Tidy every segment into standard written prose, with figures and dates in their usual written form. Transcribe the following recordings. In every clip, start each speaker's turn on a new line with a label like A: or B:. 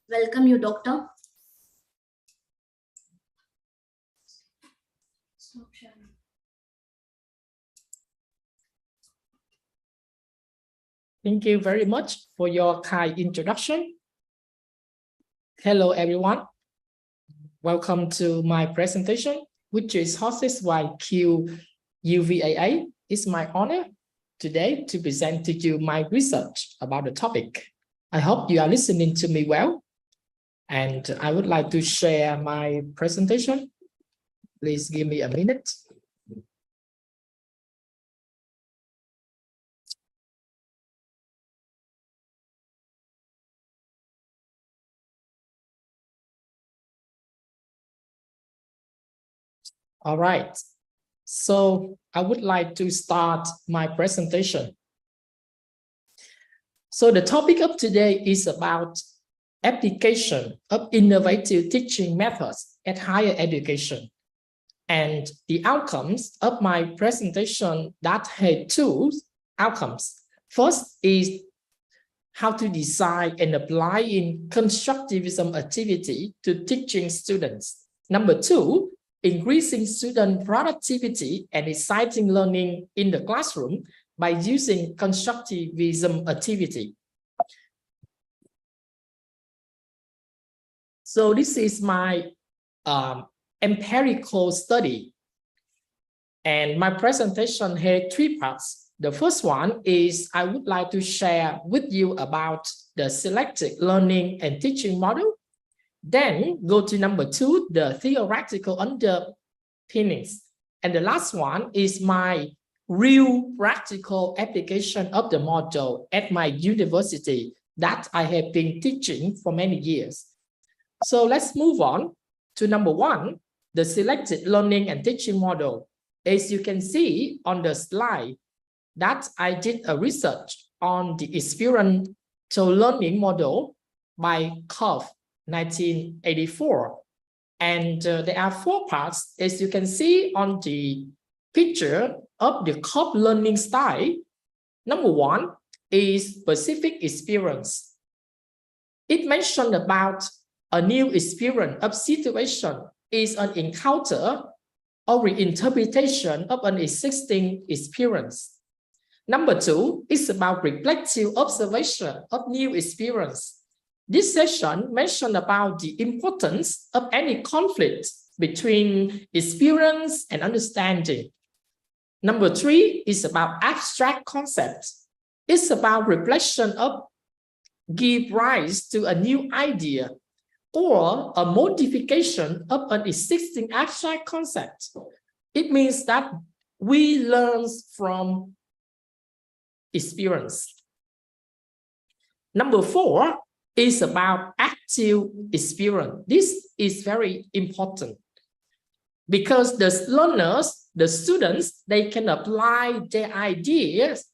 A: Welcome you, doctor.
B: Thank you very much for your kind introduction. Hello, everyone. Welcome to my presentation, which is hosted by Quvae. It's my honor today to present to you my research about the topic. I hope you are listening to me well. And I would like to share my presentation. Please give me a minute. All right, so I would like to start my presentation. So the topic of today is about application of innovative teaching methods at higher education. And the outcomes of my presentation that had two outcomes. First is how to design and apply in constructivism activity to teaching students. Number two, increasing student productivity and exciting learning in the classroom by using constructivism activity. So this is my empirical study. And my presentation had three parts. The first one is I would like to share with you about the selected learning and teaching model. Then go to number two, the theoretical underpinnings. And the last one is my real practical application of the model at my university that I have been teaching for many years. So let's move on to number one, the selected learning and teaching model. As you can see on the slide, that I did a research on the experiential learning model by Quvae, 1984. And there are four parts, as you can see on the picture of the Quvae learning style. Number one is specific experience. It mentioned about a new experience of situation is an encounter or reinterpretation of an existing experience. Number two is about reflective observation of new experience. This session mentioned about the importance of any conflict between experience and understanding. Number three is about abstract concepts. It's about reflection of give rise to a new idea or a modification of an existing abstract concept. It means that we learn from experience. Number four is about active experience. This is very important because the learners, the students, they can apply their ideas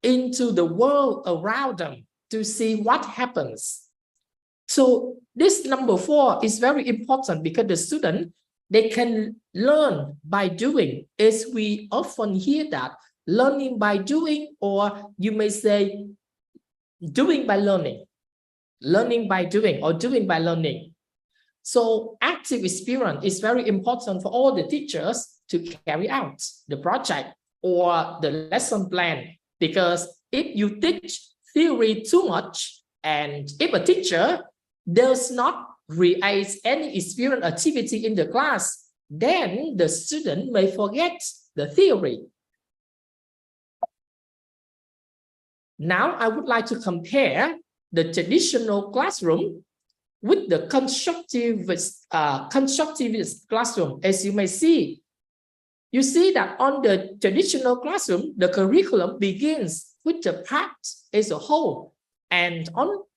B: into the world around them to see what happens. So this number four is very important because the student, they can learn by doing, as we often hear that, learning by doing, or you may say doing by learning, learning by doing, or doing by learning. So active experience is very important for all the teachers to carry out the project or the lesson plan, because if you teach theory too much, and if a teacher does not create any experience activity in the class, then the student may forget the theory. Now, I would like to compare the traditional classroom with the constructivist classroom. As you may see, you see that on the traditional classroom, the curriculum begins with the part as a whole and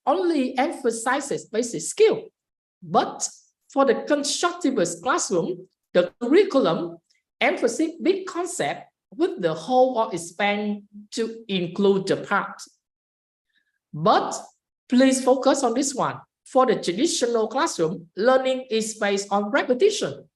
B: only emphasizes basic skill. But for the constructivist classroom, the curriculum emphasizes big concept with the whole or expand to include the part. But please focus on this one. For the traditional classroom, learning is based on repetition.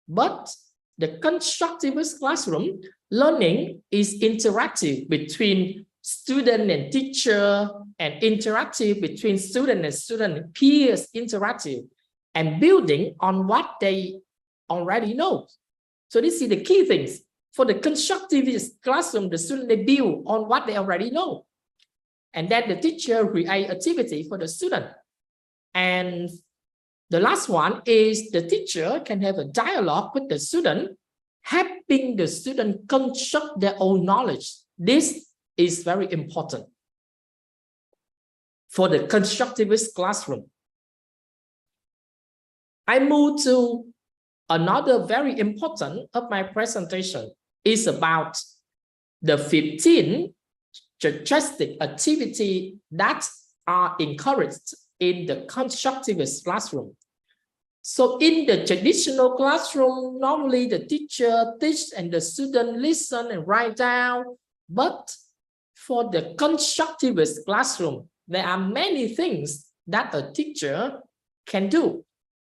B: But the constructivist classroom, learning is interactive between student and teacher, and interactive between student and student, peers interactive, and building on what they already know. So this is the key things. For the constructive classroom, the student, they build on what they already know. And then the teacher create activity for the student. And the last one is the teacher can have a dialogue with the student, helping the student construct their own knowledge. This is very important for the constructivist classroom. I move to another very important of my presentation is about the 15 strategic activity that are encouraged in the constructivist classroom. So in the traditional classroom, normally the teacher teach and the student listen and write down. But for the constructivist classroom, there are many things that a teacher can do.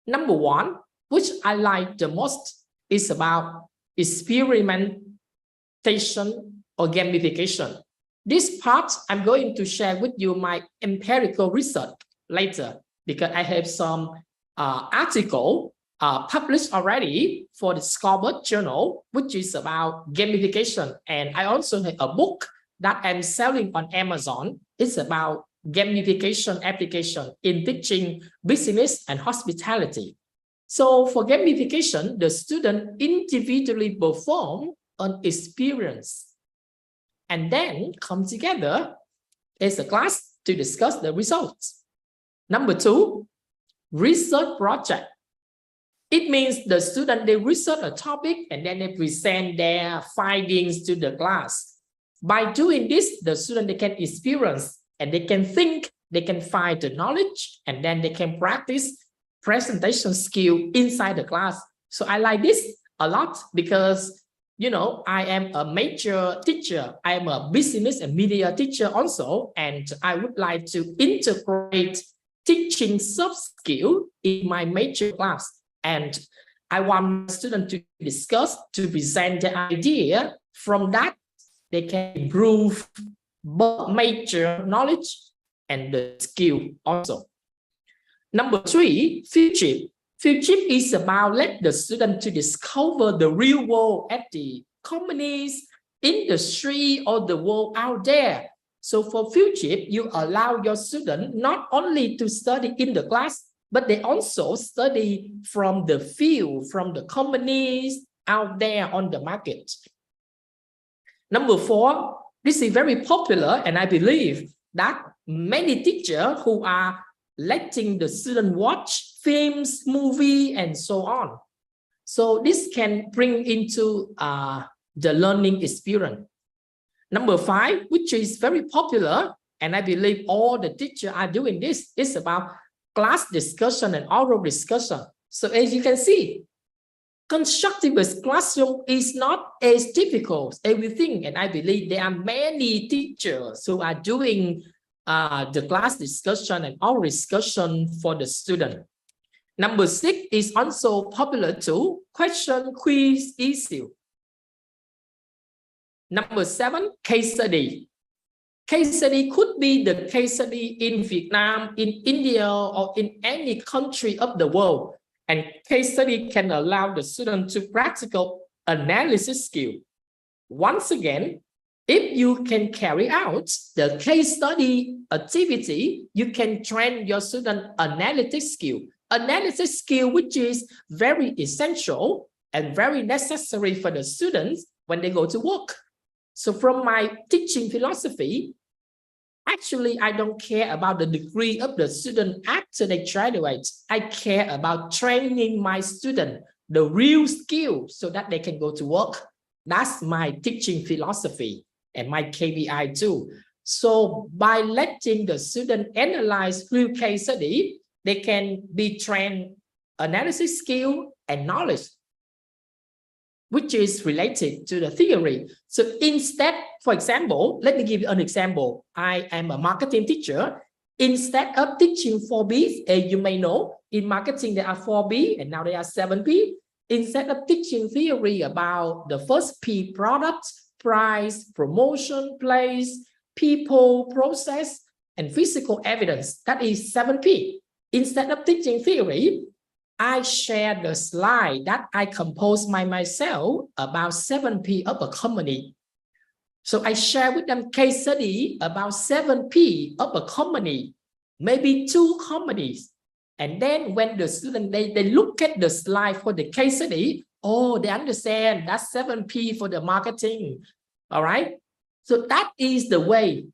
B: Number one, which I like the most, is about experimentation or gamification. This part, I'm going to share with you my empirical research later, because I have some article published already for the Scoreboard Journal, which is about gamification. And I also have a book that I'm selling on Amazon. It's about gamification application in teaching business and hospitality. So for gamification, the student individually perform an experience and then come together as a class to discuss the results. Number two, research project. It means the student, they research a topic and then they present their findings to the class. By doing this, the student, they can experience and they can think, they can find the knowledge, and then they can practice presentation skill inside the class. So I like this a lot because, you know, I am a major teacher. I am a business and media teacher also, and I would like to integrate teaching soft skill in my major class. And I want my students to discuss, to present the idea. From that, they can improve both major knowledge and the skill also. Number three, field trip. Field trip is about let the student to discover the real world at the companies, industry, or the world out there. So for field trip, you allow your student not only to study in the class, but they also study from the field, from the companies out there on the market. Number four, this is very popular, and I believe that many teachers who are letting the student watch films, movie, and so on. So this can bring into the learning experience. Number five, which is very popular, and I believe all the teachers are doing this, is about class discussion and oral discussion. So as you can see, constructivist classroom is not as typical as everything, and I believe there are many teachers who are doing the class discussion and oral discussion for the student. Number six is also popular too, question quiz issue. Number seven, case study. Case study could be the case study in Vietnam, in India, or in any country of the world. And case study can allow the student to practical analysis skill. Once again, if you can carry out the case study activity, you can train your student analytic skill. Analysis skill, which is very essential and very necessary for the students when they go to work. So from my teaching philosophy, actually, I don't care about the degree of the student after they graduate. I care about training my student, the real skill, so that they can go to work. That's my teaching philosophy and my KPI too. So by letting the student analyze real case study, they can be trained analysis skill and knowledge, which is related to the theory. So instead, for example, let me give you an example. I am a marketing teacher. Instead of teaching 4Bs, as you may know, in marketing there are 4B and now there are 7P. Instead of teaching theory about the first P, product, price, promotion, place, people, process, and physical evidence. That is 7P. Instead of teaching theory, I share the slide that I composed myself about 7P of a company. So I share with them case study about 7P of a company, maybe 2 companies. And then when the student, they look at the slide for the case study, oh, they understand that's 7P for the marketing. All right. So that is the way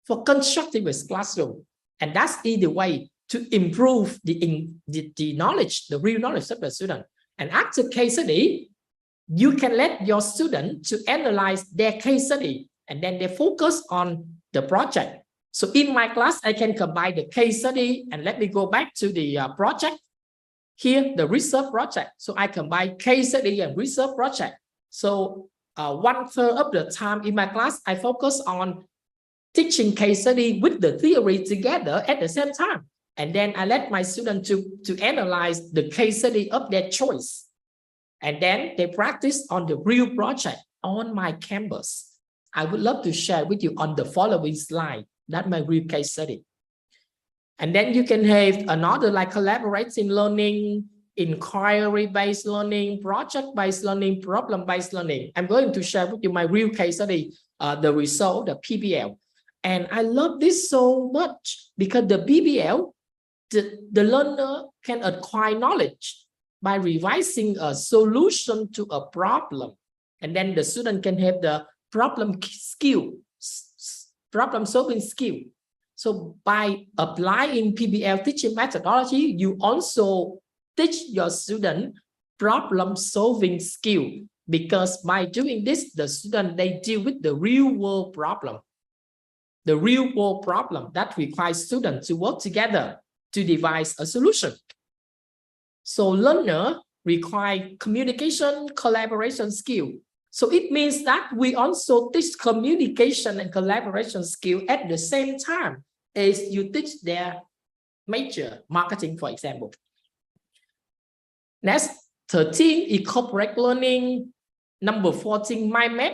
B: for constructive classroom. And that's the way to improve the knowledge, the real knowledge of the student. And after case study, you can let your student to analyze their case study, and then they focus on the project. So in my class, I can combine the case study, and let me go back to the project. Here, the research project. So I combine case study and research project. So 1/3 of the time in my class, I focus on teaching case study with the theory together at the same time. And then I let my students to analyze the case study of their choice. And then they practice on the real project on my campus. I would love to share with you on the following slide. That's my real case study. And then you can have another like collaborative learning, inquiry-based learning, project-based learning, problem-based learning. I'm going to share with you my real case study, the result, the PBL. And I love this so much because the PBL, the learner can acquire knowledge by revising a solution to a problem. And then the student can have the problem solving skill. So by applying PBL teaching methodology, you also teach your student problem solving skill, because by doing this, the student, they deal with the real world problem. The real world problem that requires students to work together to devise a solution. So learner require communication, collaboration skill. So it means that we also teach communication and collaboration skill at the same time as you teach their major marketing, for example. Next, 13, incorporate learning. Number 14, mind map.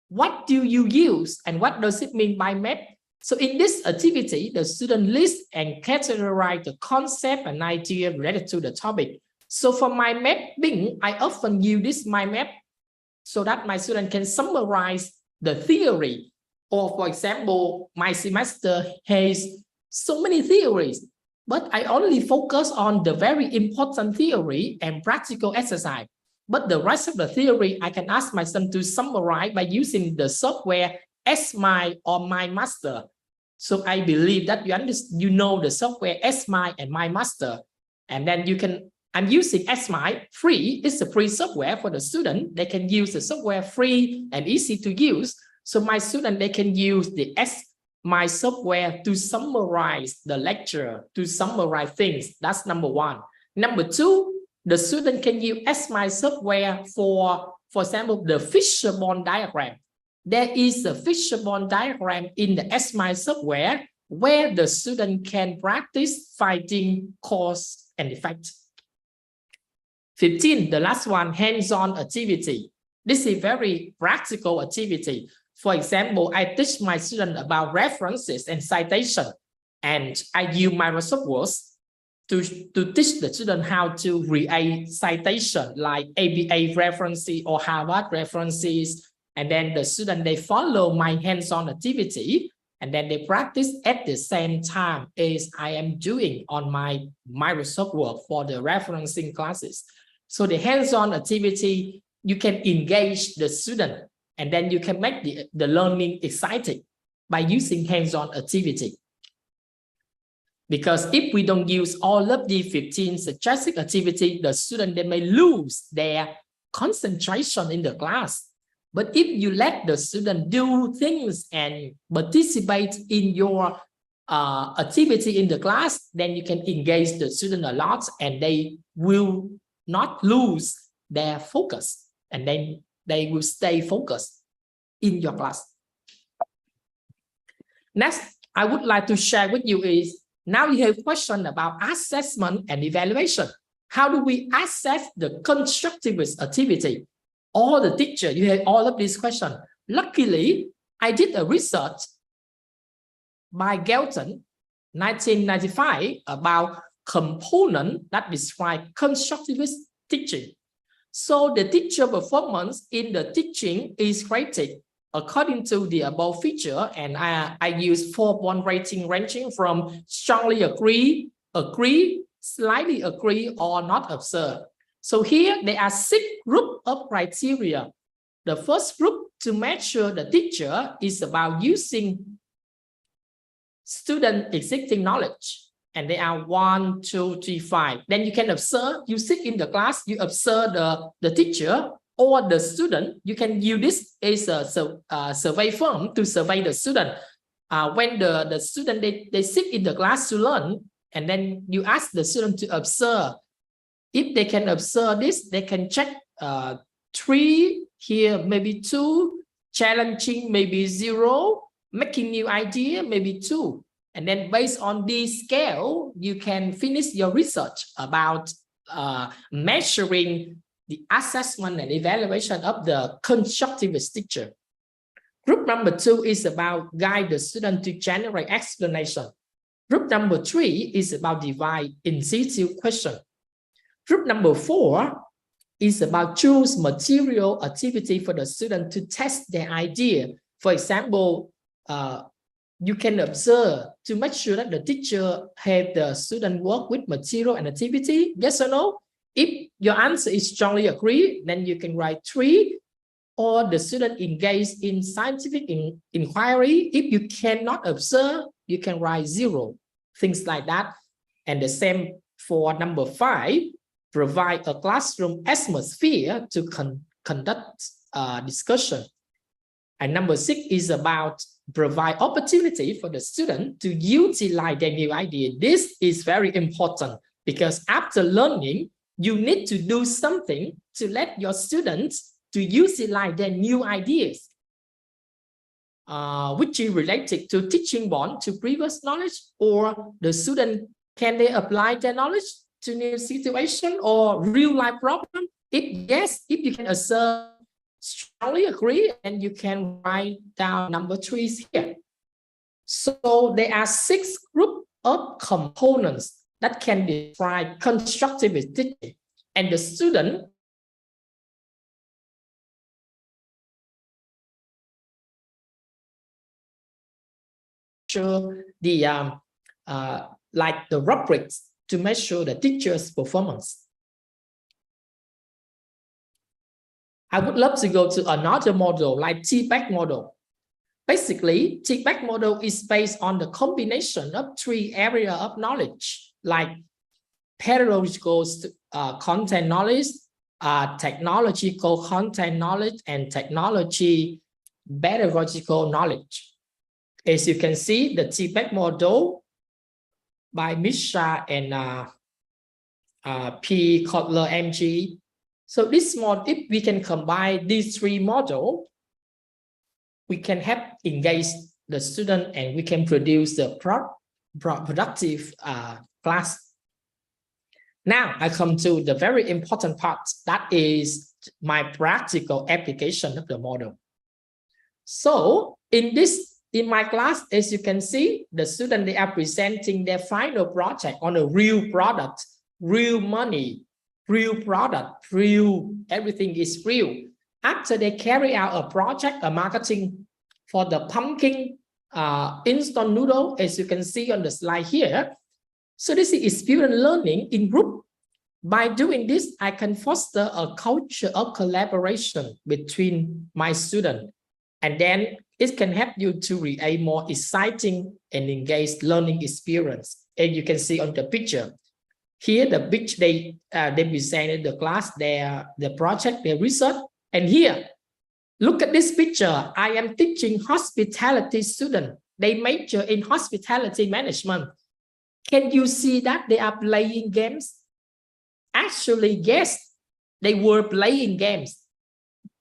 B: What do you use and what does it mean by map? So in this activity, the student list and categorize the concept and idea related to the topic. So for mind mapping, I often use this mind map so that my student can summarize the theory. Or for example, my semester has so many theories, but I only focus on the very important theory and practical exercise. But the rest of the theory, I can ask my student to summarize by using the software SMI or MyMaster. So I believe that you know the software SMI and MyMaster. And then you can, I'm using SMI free. It's a free software for the student. They can use the software free and easy to use. So my student, they can use the SMI software to summarize the lecture, to summarize things. That's number one. Number two, the student can use SMI software for example, the fishbone diagram. There is a fishbone diagram in the SMI software where the student can practice finding cause and effect. 15, the last one, hands-on activity. This is a very practical activity. For example, I teach my student about references and citation, and I use Microsoft Word to teach the student how to create citation like ABA references or Harvard references. And then the student, they follow my hands-on activity, and then they practice at the same time as I am doing on my Microsoft Word for the referencing classes. So the hands-on activity, you can engage the student, and then you can make the learning exciting by using hands-on activity. Because if we don't use all of the 15 suggested activity, the student, they may lose their concentration in the class. But if you let the student do things and participate in your activity in the class, then you can engage the student a lot, and they will not lose their focus, and then they will stay focused in your class. Next, I would like to share with you is, now you have a question about assessment and evaluation. How do we assess the constructivist activity? All the teacher, you have all of these questions. Luckily, I did a research by Galton, 1995, about components that describe constructivist teaching. So the teacher performance in the teaching is rated according to the above feature, and I use 4-point rating ranging from strongly agree, slightly agree, or not observe. So here there are 6 groups of criteria. The first group to measure the teacher is about using student existing knowledge. And they are 1, 2, 3, 5. Then you can observe, you sit in the class, you observe the teacher or the student. You can use this as a survey form to survey the student. When the student, they sit in the class to learn, and then you ask the student to observe. If they can observe this, they can check 3, here maybe 2, challenging maybe 0, making new idea maybe 2. And then based on this scale, you can finish your research about measuring the assessment and evaluation of the constructivist teacher. Group number 2 is about guide the student to generate explanation. Group number 3 is about divide in situ question. Group number 4 is about choose material activity for the student to test their idea. For example, you can observe to make sure that the teacher have the student work with material and activity, yes or no? If your answer is strongly agree, then you can write 3, or the student engaged in scientific inquiry. If you cannot observe, you can write 0, things like that. And the same for number 5, provide a classroom atmosphere to conduct discussion. And number 6 is about provide opportunity for the student to utilize their new idea. This is very important because after learning, you need to do something to let your students to utilize their new ideas, which is related to teaching bond to previous knowledge, or the student, can they apply their knowledge to new situation or real life problem? If yes, if you can observe, strongly agree, and you can write down number 3 here. So there are 6 groups of components that can describe constructivist teaching, and the student the like the rubrics to measure the teacher's performance. I would love to go to another model like TPAC model. Basically, TPAC model is based on the combination of 3 areas of knowledge, like pedagogical content knowledge, technological content knowledge, and technology pedagogical knowledge. As you can see, the TPAC model by Misha and P. Kotler, MG. So this model, if we can combine these 3 models, we can help engage the student and we can produce the productive class. Now I come to the very important part, that is my practical application of the model. So in my class, as you can see, the students, they are presenting their final project on a real product, real money, real product, real, everything is real. After they carry out a project, a marketing for the pumpkin instant noodle, as you can see on the slide here. So this is experience learning in group. By doing this, I can foster a culture of collaboration between my students. And then it can help you to create more exciting and engaged learning experience. And you can see on the picture. Here, the picture they presented the class, their project, their research. And here, look at this picture. I am teaching hospitality students. They major in hospitality management. Can you see that they are playing games? Actually, yes, they were playing games.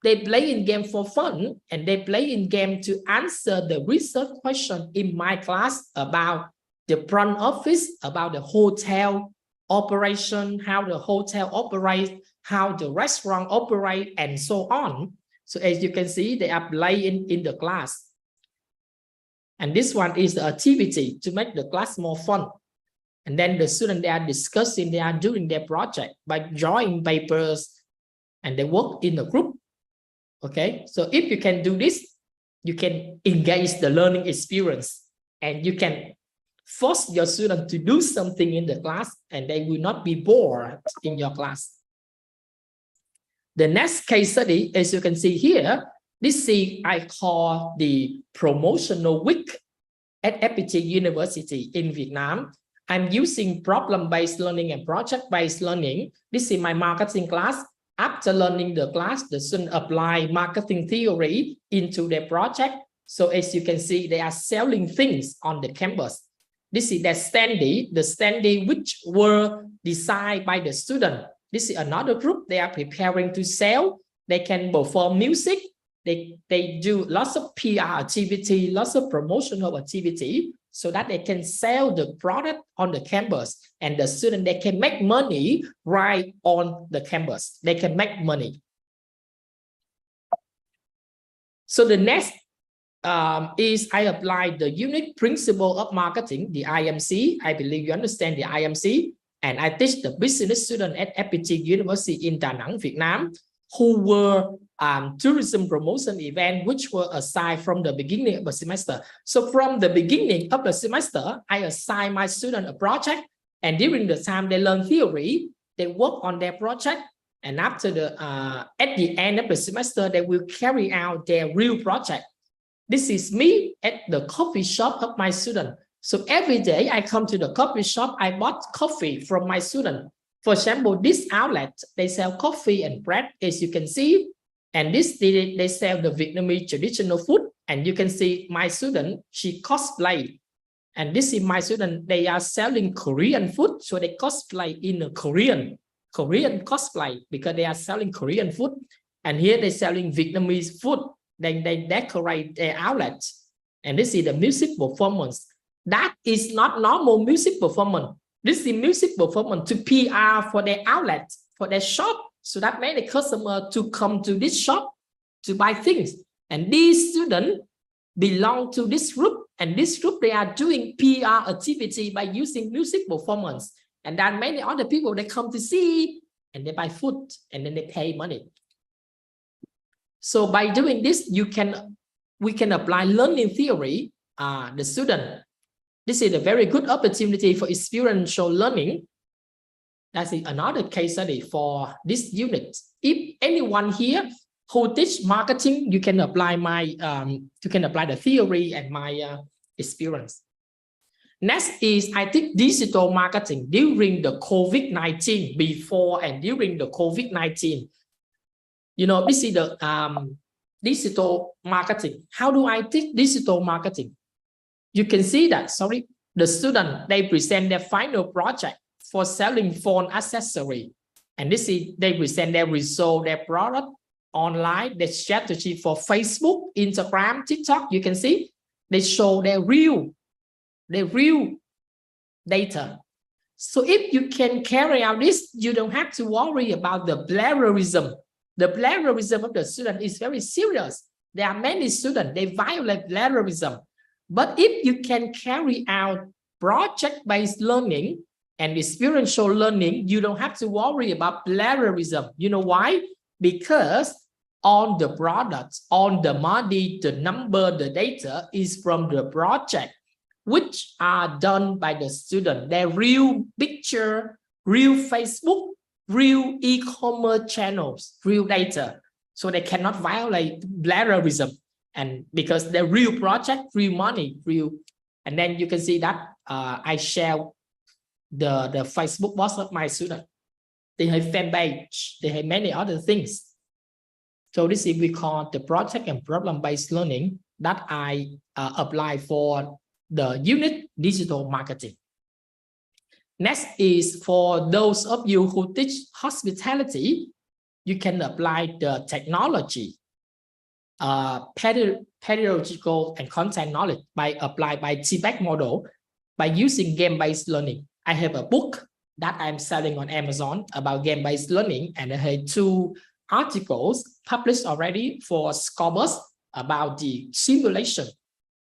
B: They play in game for fun, and they play in game to answer the research question in my class about the front office, about the hotel operation, how the hotel operates, how the restaurant operates, and so on. So as you can see, they are playing in the class. And this one is the activity to make the class more fun. And then the students, they are discussing, they are doing their project by drawing papers, and they work in a group. Okay, so if you can do this, you can engage the learning experience, and you can force your students to do something in the class, and they will not be bored in your class. The next case study, as you can see here, this is I call the promotional week at FPT University in Vietnam. I'm using problem-based learning and project-based learning. This is my marketing class. After learning the class, the students apply marketing theory into their project. So as you can see, they are selling things on the campus. This is their standee, the standee which were designed by the student. This is another group. They are preparing to sell. They can perform music. They do lots of PR activity, lots of promotional activity, so that they can sell the product on the campus, and the student, they can make money right on the campus. They can make money. So the next is I apply the unique principle of marketing, the IMC. I believe you understand the IMC. And I teach the business student at FPT University in Da Nang, Vietnam, who were tourism promotion event, which were assigned from the beginning of the semester. So from the beginning of the semester, I assign my student a project, and during the time they learn theory, they work on their project, and after at the end of the semester, they will carry out their real project. This is me at the coffee shop of my student. So every day I come to the coffee shop, I bought coffee from my student. For example, this outlet, they sell coffee and bread, as you can see. And this, they sell the Vietnamese traditional food. And you can see my student, she cosplay. And this is my student, they are selling Korean food. So they cosplay in a Korean cosplay, because they are selling Korean food. And here they're selling Vietnamese food. Then they decorate their outlets. And this is the music performance. That is not normal music performance. This is music performance to PR for their outlet, for their shop, so that many customers to come to this shop to buy things. And these students belong to this group, and this group, they are doing PR activity by using music performance. And then many other people, they come to see, and they buy food, and then they pay money. So by doing this, we can apply learning theory. The student, this is a very good opportunity for experiential learning. That's another case study for this unit. If anyone here who teach marketing, you can apply the theory and my experience. Next is I teach digital marketing during the COVID-19, before and during the COVID-19. You know, this is the digital marketing. How do I teach digital marketing? You can see that, the student, they present their final project for selling phone accessory. And this is, they present their result, their product online, their strategy for Facebook, Instagram, TikTok. You can see they show their real data. So if you can carry out this, you don't have to worry about the plagiarism. The plagiarism of the student is very serious. There are many students, they violate plagiarism. But if you can carry out project-based learning and experiential learning, you don't have to worry about plagiarism. You know why? Because all the products, all the money, the number, the data is from the project, which are done by the student. Their real picture, real Facebook, real e-commerce channels, real data. So they cannot violate plagiarism. And because the real project, real money, real. And then you can see that I share the Facebook post of my student. They have fan page, they have many other things. So this is we call the project and problem-based learning that I apply for the unit digital marketing. Next is for those of you who teach hospitality, you can apply the technology, pedagogical and content knowledge by TBAC model by using game-based learning. I have a book that I'm selling on Amazon about game-based learning, and I have 2 articles published already for Scholars about the simulation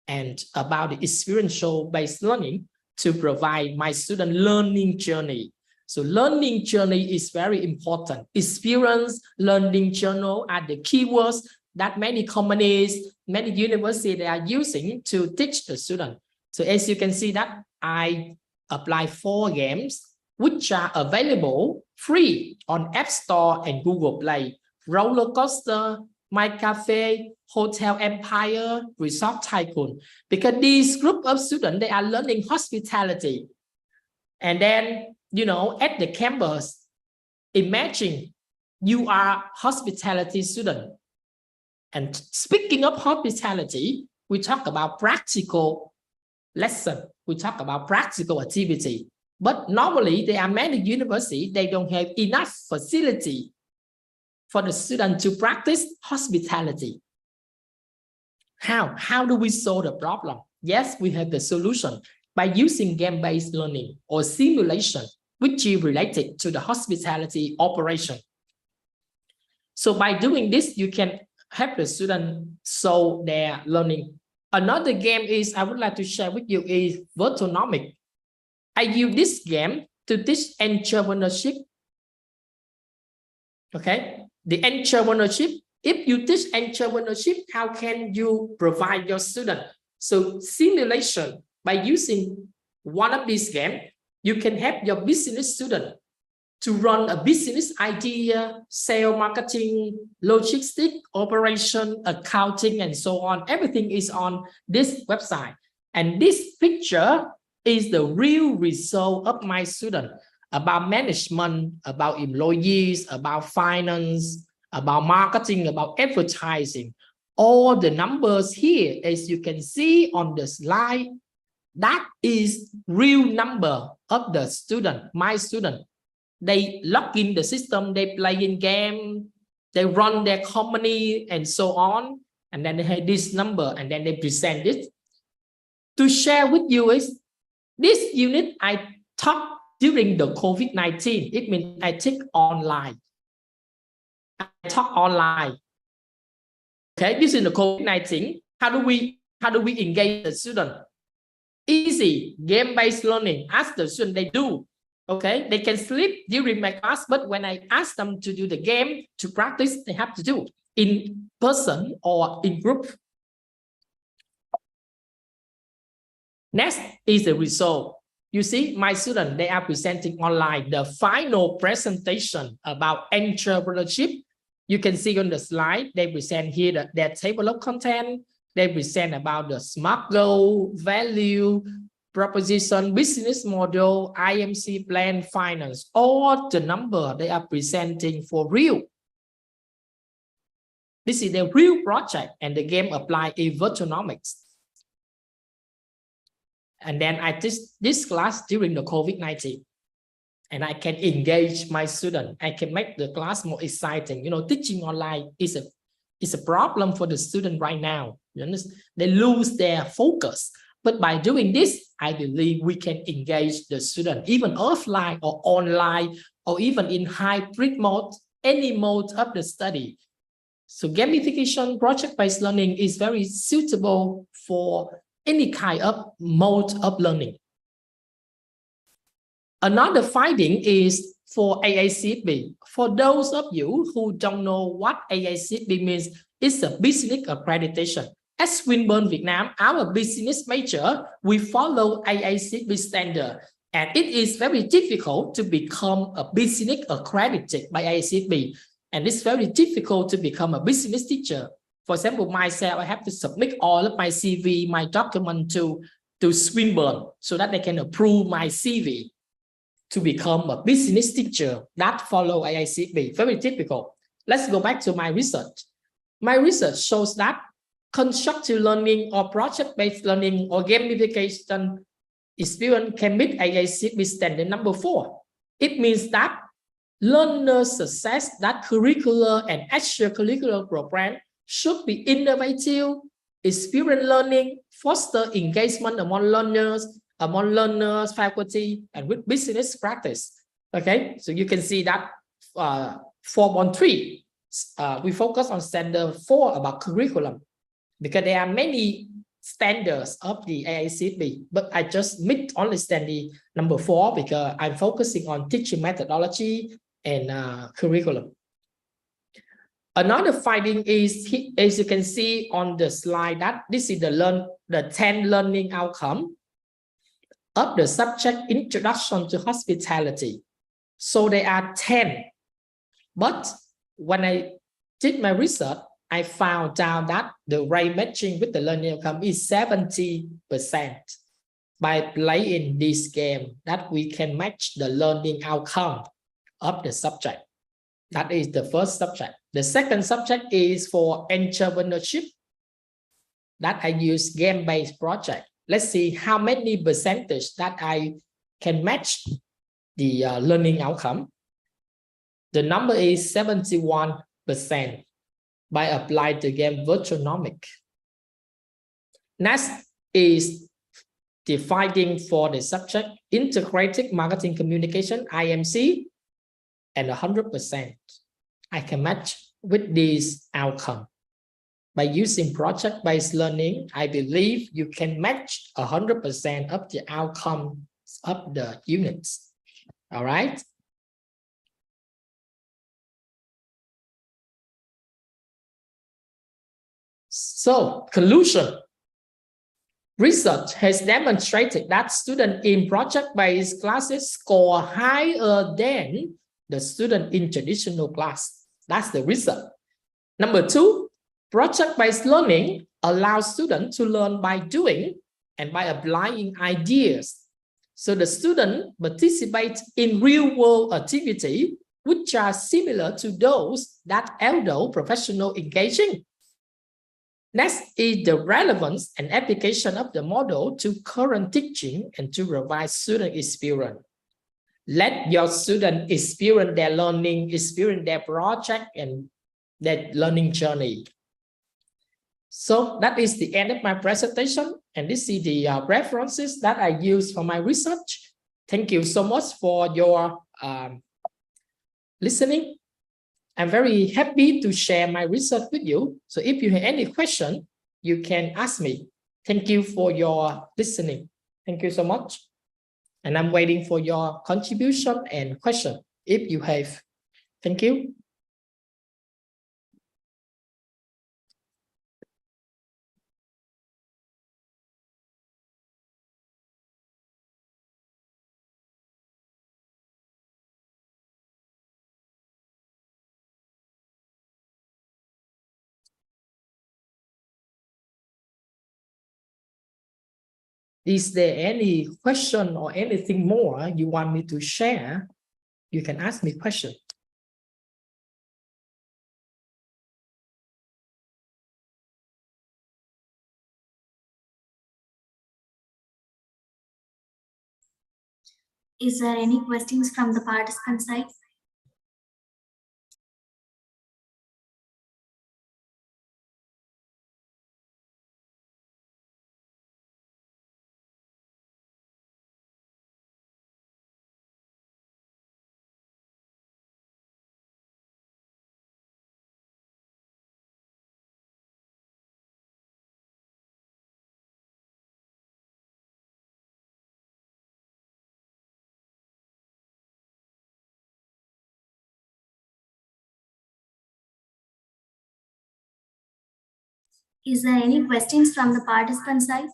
B: and about the experiential-based learning to provide my student learning journey. So learning journey is very important. Experience, learning journey are the keywords that many companies, many universities they are using to teach the student. So as you can see that I apply 4 games which are available free on App Store and Google Play. Roller Coaster, My Cafe, Hotel Empire, Resort Tycoon. Because these group of students, they are learning hospitality. And then, you know, at the campus, imagine you are hospitality student. And speaking of hospitality, we talk about practical lesson. We talk about practical activity. But normally, there are many universities, they don't have enough facility for the student to practice hospitality. How do we solve the problem? Yes, we have the solution by using game-based learning or simulation, which is related to the hospitality operation. So by doing this, you can help the student solve their learning. Another game is I would like to share with you is Virtuonomic. I use this game to teach entrepreneurship. Okay, the entrepreneurship. If you teach entrepreneurship, how can you provide your student? So simulation, by using one of these games, you can help your business student to run a business idea, sales, marketing, logistics, operation, accounting, and so on. Everything is on this website. And this picture is the real result of my student about management, about employees, about finance, about marketing, about advertising. All the numbers here, as you can see on the slide, that is real number of the student, my student. They log in the system, they play in game, they run their company and so on. And then they have this number and then they present it. To share with you is this unit I taught during the COVID-19. It means I take online. I taught online. Okay, this is the COVID-19. How do we engage the student? Easy, game-based learning. Ask the student, they do. Okay, they can sleep during my class, but when I ask them to do the game, to practice, they have to do in person or in group. Next is the result. You see, my students, they are presenting online the final presentation about entrepreneurship. You can see on the slide, they present here their table of content. They present about the SMART goal, value, proposition, business model, IMC plan, finance. All the number they are presenting for real. This is the real project, and the game apply in Virtuonomics. And then I teach this class during the COVID-19. And I can engage my student. I can make the class more exciting. You know, teaching online is a problem for the student right now. You understand? They lose their focus. But by doing this, I believe we can engage the student, even offline or online, or even in hybrid mode, any mode of the study. So gamification, project-based learning is very suitable for any kind of mode of learning. Another finding is for AACB. For those of you who don't know what AACB means, it's a business accreditation. At Swinburne, Vietnam, our business major, we follow AACB standard. And it is very difficult to become a business accredited by AACB. And it's very difficult to become a business teacher. For example, myself, I have to submit all of my CV, my document to Swinburne so that they can approve my CV to become a business teacher that follow AACB. Very difficult. Let's go back to my research. My research shows that constructive learning or project-based learning or gamification experience can meet AACB standard number 4. It means that learner success, that curricular and extracurricular program should be innovative, experience learning, foster engagement among learners, faculty, and with business practice. Okay, so you can see that 4.3, we focus on standard 4 about curriculum, because there are many standards of the AICSB, but I just meet only standard number 4 because I'm focusing on teaching methodology and curriculum. Another finding is, as you can see on the slide, that this is the 10 learning outcome of the subject Introduction to Hospitality. So there are 10, but when I did my research, I found out that the rate matching with the learning outcome is 70%. By playing this game, that we can match the learning outcome of the subject. That is the first subject. The second subject is for entrepreneurship, that I use game-based project. Let's see how many percentage that I can match the learning outcome. The number is 71% by applying the game virtuonomic. Next is the finding for the subject integrated marketing communication, IMC, and 100%. I can match with this outcome. By using project-based learning, I believe you can match 100% of the outcomes of the units. All right. So, conclusion. Research has demonstrated that students in project-based classes score higher than the student in traditional class. That's the research. Number 2, project-based learning allows students to learn by doing and by applying ideas. So the student participates in real-world activity which are similar to those that adult professionals engaging. Next is the relevance and application of the model to current teaching and to provide student experience. Let your student experience their learning, experience their project and their learning journey. So that is the end of my presentation, and this is the references that I use for my research. Thank you so much for your listening. I'm very happy to share my research with you. So if you have any question, you can ask me. Thank you for your listening. Thank you so much. And I'm waiting for your contribution and question if you have. Thank you. Is there any question or anything more you want me to share? You can ask me question.
A: Is there any questions from the participant side? Is there any questions from the participant side?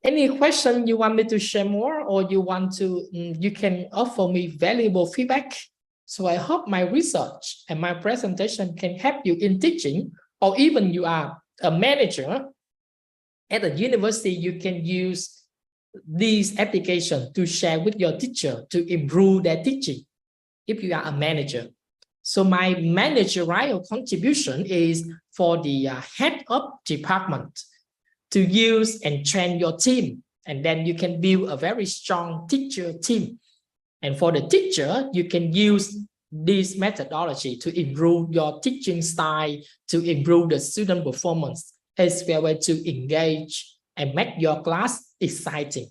B: Any question you want me to share more, or you want to, you can offer me valuable feedback. So I hope my research and my presentation can help you in teaching, or even you are a manager at a university, you can use these applications to share with your teacher to improve their teaching if you are a manager. So my managerial contribution is for the head of department to use and train your team, and then you can build a very strong teacher team. And for the teacher, you can use this methodology to improve your teaching style, to improve the student performance. It's a way to engage and make your class exciting.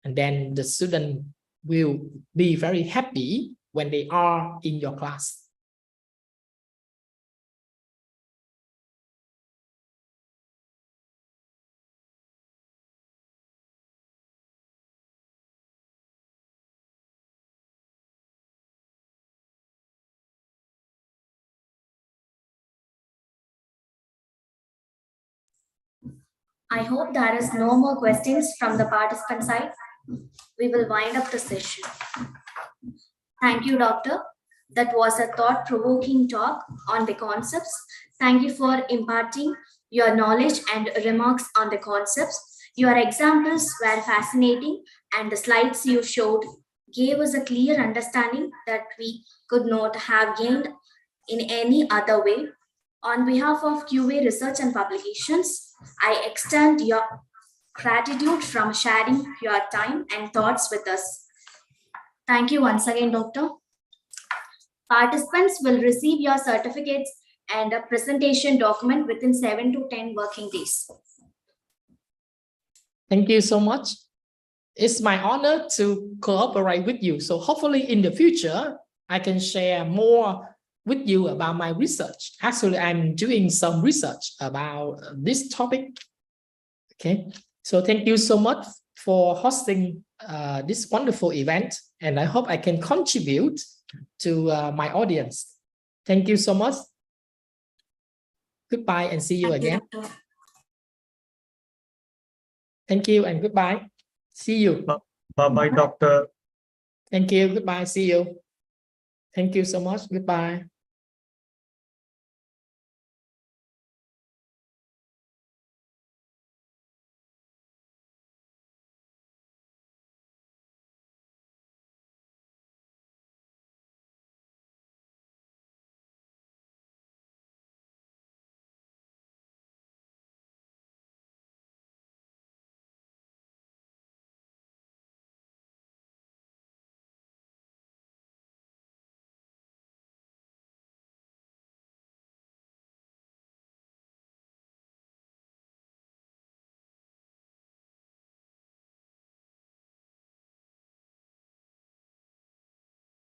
B: And then the student will be very happy when they are in your class.
A: I hope there is no more questions from the participant side. We will wind up the session. Thank you, Doctor. That was a thought-provoking talk on the concepts. Thank you for imparting your knowledge and remarks on the concepts. Your examples were fascinating, and the slides you showed gave us a clear understanding that we could not have gained in any other way. On behalf of Quvae Research and Publications, I extend your gratitude from sharing your time and thoughts with us. Thank you once again, Doctor. Participants will receive your certificates and a presentation document within 7 to 10 working days.
B: Thank you so much. It's my honor to cooperate with you. So hopefully in the future, I can share more with you about my research. Actually, I'm doing some research about this topic. Okay, so thank you so much for hosting this wonderful event, and I hope I can contribute to my audience. Thank you so much. Goodbye and see you again. Thank you and goodbye. See you.
C: Bye-bye, Doctor.
B: Thank you. Goodbye. See you. Thank you so much. Goodbye.